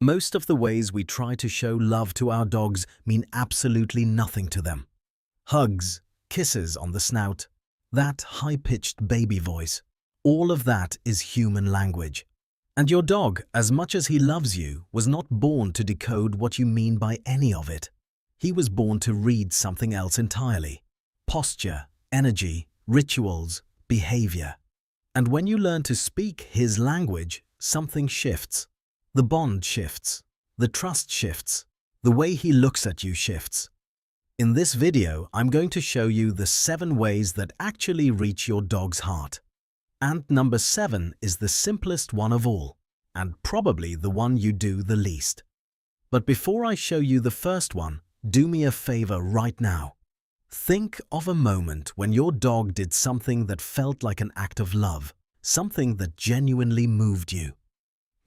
Most of the ways we try to show love to our dogs mean absolutely nothing to them. Hugs, kisses on the snout, that high-pitched baby voice, all of that is human language. And your dog, as much as he loves you, was not born to decode what you mean by any of it. He was born to read something else entirely. Posture, energy, rituals, behavior. And when you learn to speak his language, something shifts. The bond shifts. The trust shifts. The way he looks at you shifts. In this video, I'm going to show you the 7 ways that actually reach your dog's heart. And number 7 is the simplest one of all, and probably the one you do the least. But before I show you the first one, do me a favor right now. Think of a moment when your dog did something that felt like an act of love, something that genuinely moved you.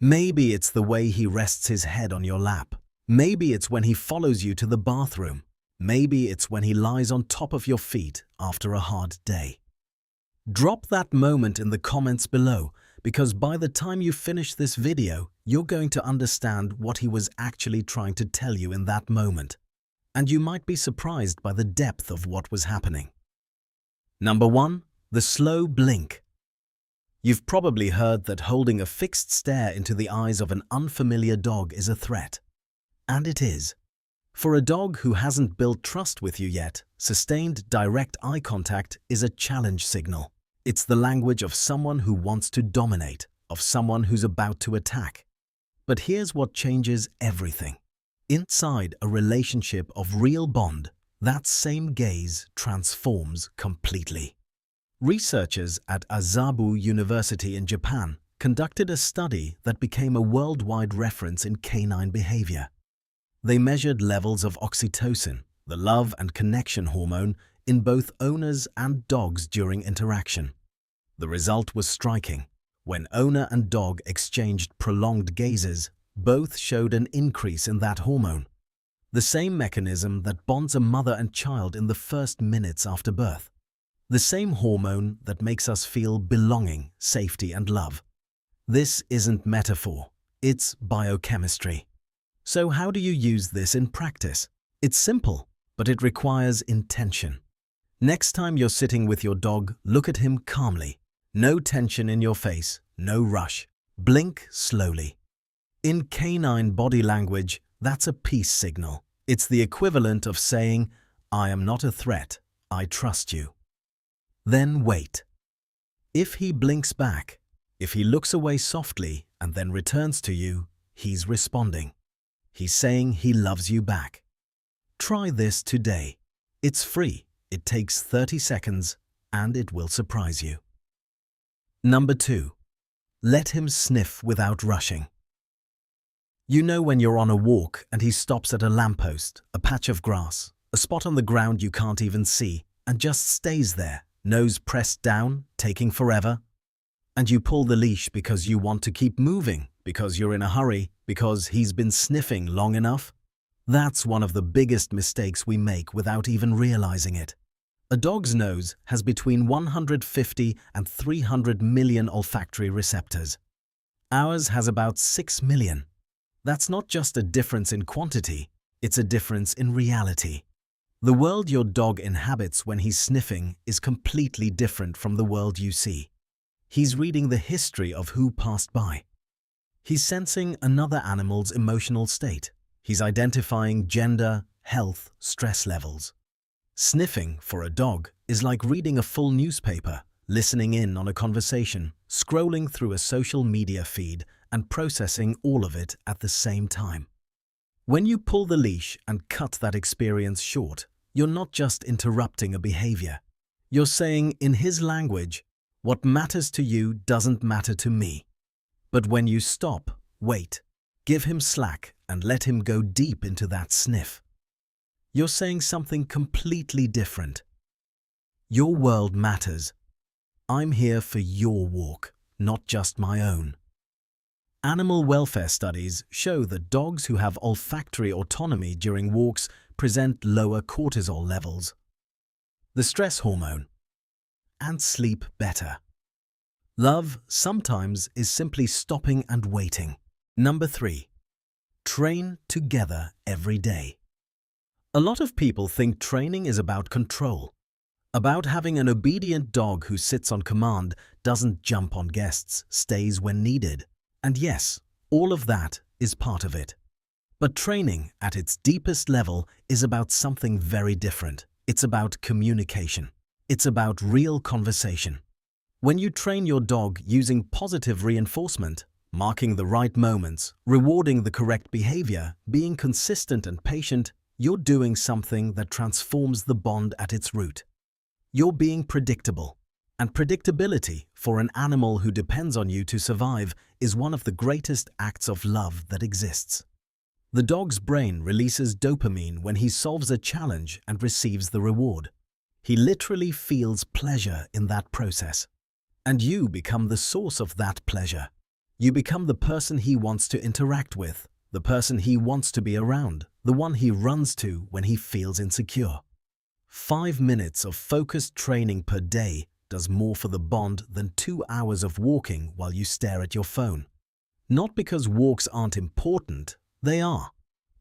Maybe it's the way he rests his head on your lap. Maybe it's when he follows you to the bathroom. Maybe it's when he lies on top of your feet after a hard day. Drop that moment in the comments below, because by the time you finish this video, you're going to understand what he was actually trying to tell you in that moment. And you might be surprised by the depth of what was happening. Number 1. The slow blink. You've probably heard that holding a fixed stare into the eyes of an unfamiliar dog is a threat. And it is. For a dog who hasn't built trust with you yet, sustained direct eye contact is a challenge signal. It's the language of someone who wants to dominate, of someone who's about to attack. But here's what changes everything. Inside a relationship of real bond, that same gaze transforms completely. Researchers at Azabu University in Japan conducted a study that became a worldwide reference in canine behavior. They measured levels of oxytocin, the love and connection hormone, in both owners and dogs during interaction. The result was striking. When owner and dog exchanged prolonged gazes, both showed an increase in that hormone. The same mechanism that bonds a mother and child in the first minutes after birth. The same hormone that makes us feel belonging, safety, and love. This isn't metaphor, it's biochemistry. So how do you use this in practice? It's simple, but it requires intention. Next time you're sitting with your dog, look at him calmly. No tension in your face, no rush. Blink slowly. In canine body language, that's a peace signal. It's the equivalent of saying, "I am not a threat, I trust you." Then wait. If he blinks back, if he looks away softly and then returns to you, he's responding. He's saying he loves you back. Try this today. It's free, it takes 30 seconds, and it will surprise you. Number 2. Let him sniff without rushing. You know when you're on a walk and he stops at a lamppost, a patch of grass, a spot on the ground you can't even see, and just stays there, nose pressed down, taking forever? And you pull the leash because you want to keep moving, because you're in a hurry, because he's been sniffing long enough? That's one of the biggest mistakes we make without even realizing it. A dog's nose has between 150 and 300 million olfactory receptors. Ours has about 6 million. That's not just a difference in quantity, it's a difference in reality. The world your dog inhabits when he's sniffing is completely different from the world you see. He's reading the history of who passed by. He's sensing another animal's emotional state. He's identifying gender, health, stress levels. Sniffing, for a dog, is like reading a full newspaper, listening in on a conversation, scrolling through a social media feed, and processing all of it at the same time. When you pull the leash and cut that experience short, you're not just interrupting a behavior. You're saying, in his language, what matters to you doesn't matter to me. But when you stop, wait, give him slack and let him go deep into that sniff, you're saying something completely different. Your world matters. I'm here for your walk, not just my own. Animal welfare studies show that dogs who have olfactory autonomy during walks present lower cortisol levels, the stress hormone, and sleep better. Love sometimes is simply stopping and waiting. Number 3. Train together every day. A lot of people think training is about control, about having an obedient dog who sits on command, doesn't jump on guests, stays when needed. And yes, all of that is part of it. But training, at its deepest level, is about something very different. It's about communication. It's about real conversation. When you train your dog using positive reinforcement, marking the right moments, rewarding the correct behavior, being consistent and patient, you're doing something that transforms the bond at its root. You're being predictable. And predictability, for an animal who depends on you to survive, is one of the greatest acts of love that exists. The dog's brain releases dopamine when he solves a challenge and receives the reward. He literally feels pleasure in that process. And you become the source of that pleasure. You become the person he wants to interact with, the person he wants to be around, the one he runs to when he feels insecure. 5 minutes of focused training per day does more for the bond than 2 hours of walking while you stare at your phone. Not because walks aren't important, they are,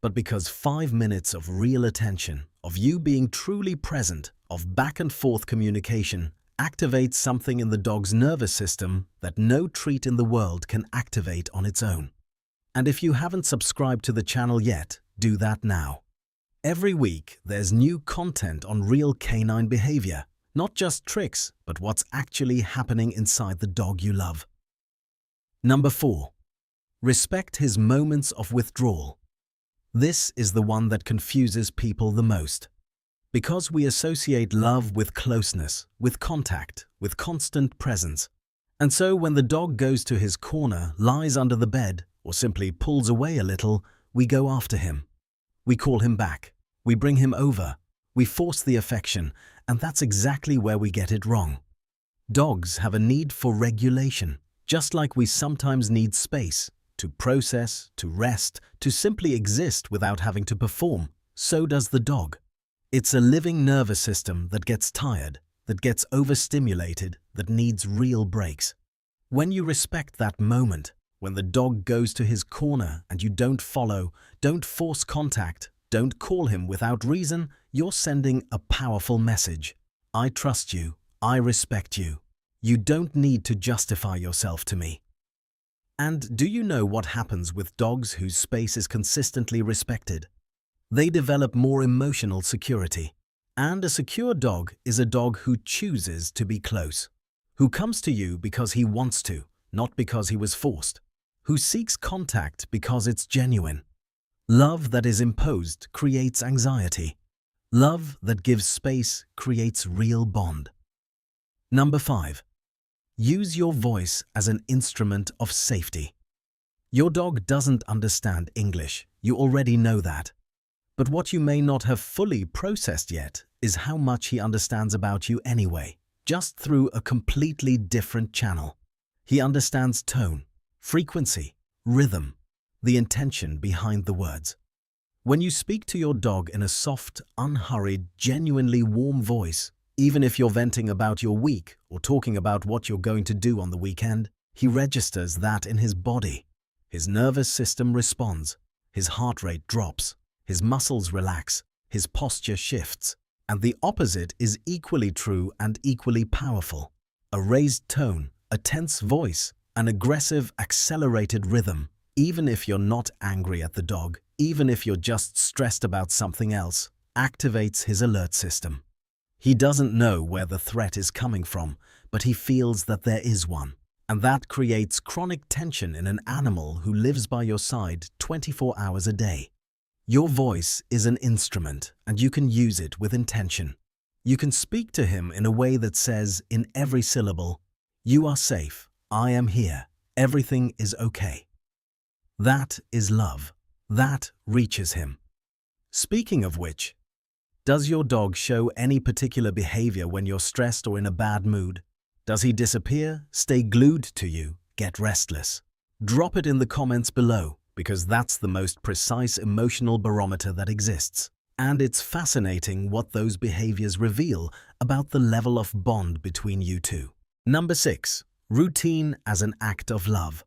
but because 5 minutes of real attention, of you being truly present, of back and forth communication, activates something in the dog's nervous system that no treat in the world can activate on its own. And if you haven't subscribed to the channel yet, do that now. Every week, there's new content on real canine behavior, not just tricks, but what's actually happening inside the dog you love. Number 4. Respect his moments of withdrawal. This is the one that confuses people the most. Because we associate love with closeness, with contact, with constant presence. And so when the dog goes to his corner, lies under the bed, or simply pulls away a little, we go after him. We call him back. We bring him over. We force the affection, and that's exactly where we get it wrong. Dogs have a need for regulation, just like we sometimes need space, to process, to rest, to simply exist without having to perform. So does the dog. It's a living nervous system that gets tired, that gets overstimulated, that needs real breaks. When you respect that moment, when the dog goes to his corner and you don't follow, don't force contact, don't call him without reason, you're sending a powerful message. I trust you. I respect you. You don't need to justify yourself to me. And do you know what happens with dogs whose space is consistently respected? They develop more emotional security. And a secure dog is a dog who chooses to be close, who comes to you because he wants to, not because he was forced, who seeks contact because it's genuine. Love that is imposed creates anxiety. Love that gives space creates real bond. Number 5. Use your voice as an instrument of safety. Your dog doesn't understand English. You already know that. But what you may not have fully processed yet is how much he understands about you anyway, just through a completely different channel. He understands tone, frequency, rhythm, the intention behind the words. When you speak to your dog in a soft, unhurried, genuinely warm voice, even if you're venting about your week or talking about what you're going to do on the weekend, he registers that in his body. His nervous system responds, his heart rate drops, his muscles relax, his posture shifts. And the opposite is equally true and equally powerful. A raised tone, a tense voice, an aggressive, accelerated rhythm, even if you're not angry at the dog, even if you're just stressed about something else, activates his alert system. He doesn't know where the threat is coming from, but he feels that there is one. And that creates chronic tension in an animal who lives by your side 24 hours a day. Your voice is an instrument, and you can use it with intention. You can speak to him in a way that says, in every syllable, "You are safe, I am here, everything is okay." That is love. That reaches him. Speaking of which, does your dog show any particular behavior when you're stressed or in a bad mood? Does he disappear, stay glued to you, get restless? Drop it in the comments below, because that's the most precise emotional barometer that exists. And it's fascinating what those behaviors reveal about the level of bond between you two. Number 6. Routine as an act of love.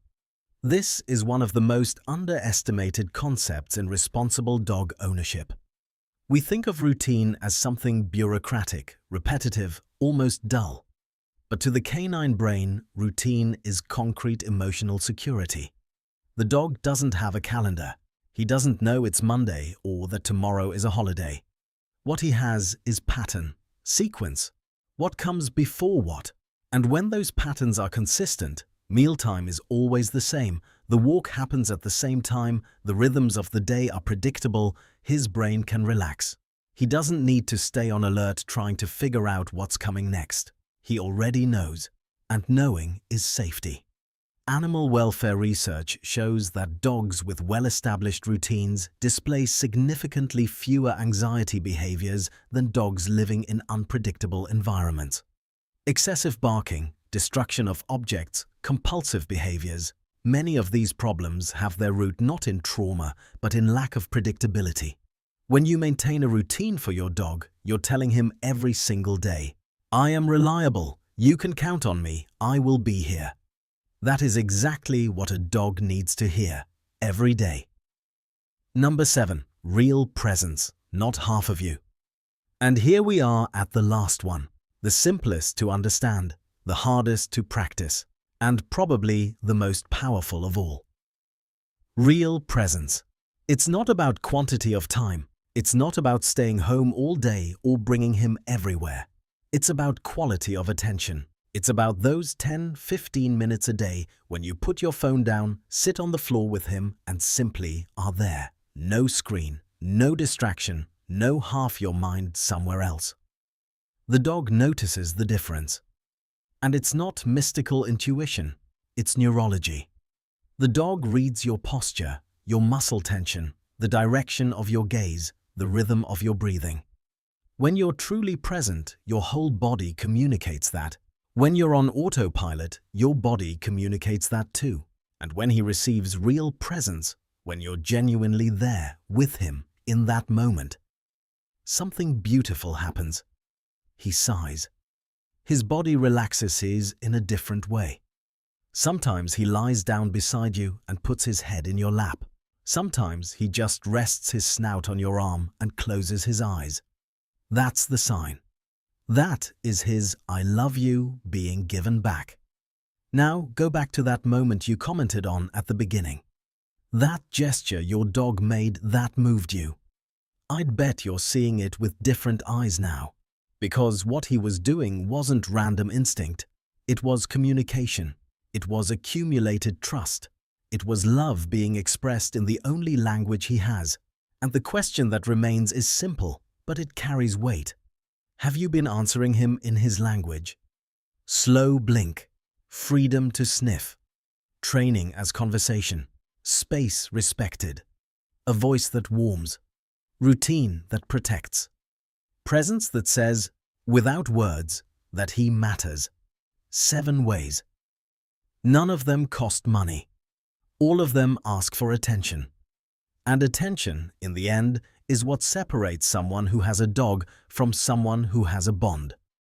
This is one of the most underestimated concepts in responsible dog ownership. We think of routine as something bureaucratic, repetitive, almost dull. But to the canine brain, routine is concrete emotional security. The dog doesn't have a calendar. He doesn't know it's Monday or that tomorrow is a holiday. What he has is pattern, sequence, what comes before what. And when those patterns are consistent, mealtime is always the same, the walk happens at the same time, the rhythms of the day are predictable, his brain can relax. He doesn't need to stay on alert trying to figure out what's coming next. He already knows, and knowing is safety. Animal welfare research shows that dogs with well-established routines display significantly fewer anxiety behaviors than dogs living in unpredictable environments. Excessive barking, destruction of objects, compulsive behaviors, many of these problems have their root not in trauma but in lack of predictability. When you maintain a routine for your dog, you're telling him every single day, "I am reliable, you can count on me, I will be here." That is exactly what a dog needs to hear, every day. Number 7. Real presence, not half of you. And here we are at the last one, the simplest to understand, the hardest to practice, and probably the most powerful of all. Real presence. It's not about quantity of time. It's not about staying home all day or bringing him everywhere. It's about quality of attention. It's about those 10-15 minutes a day when you put your phone down, sit on the floor with him, and simply are there. No screen, no distraction, no half your mind somewhere else. The dog notices the difference. And it's not mystical intuition, it's neurology. The dog reads your posture, your muscle tension, the direction of your gaze, the rhythm of your breathing. When you're truly present, your whole body communicates that. When you're on autopilot, your body communicates that too. And when he receives real presence, when you're genuinely there with him in that moment, something beautiful happens. He sighs. His body relaxes in a different way. Sometimes he lies down beside you and puts his head in your lap. Sometimes he just rests his snout on your arm and closes his eyes. That's the sign. That is his "I love you" being given back. Now go back to that moment you commented on at the beginning. That gesture your dog made that moved you. I'd bet you're seeing it with different eyes now. Because what he was doing wasn't random instinct. It was communication. It was accumulated trust. It was love being expressed in the only language he has. And the question that remains is simple, but it carries weight. Have you been answering him in his language? Slow blink, freedom to sniff, training as conversation, space respected, a voice that warms, routine that protects, presence that says, without words, that he matters. 7 ways. None of them cost money. All of them ask for attention. And attention, in the end, is what separates someone who has a dog from someone who has a bond.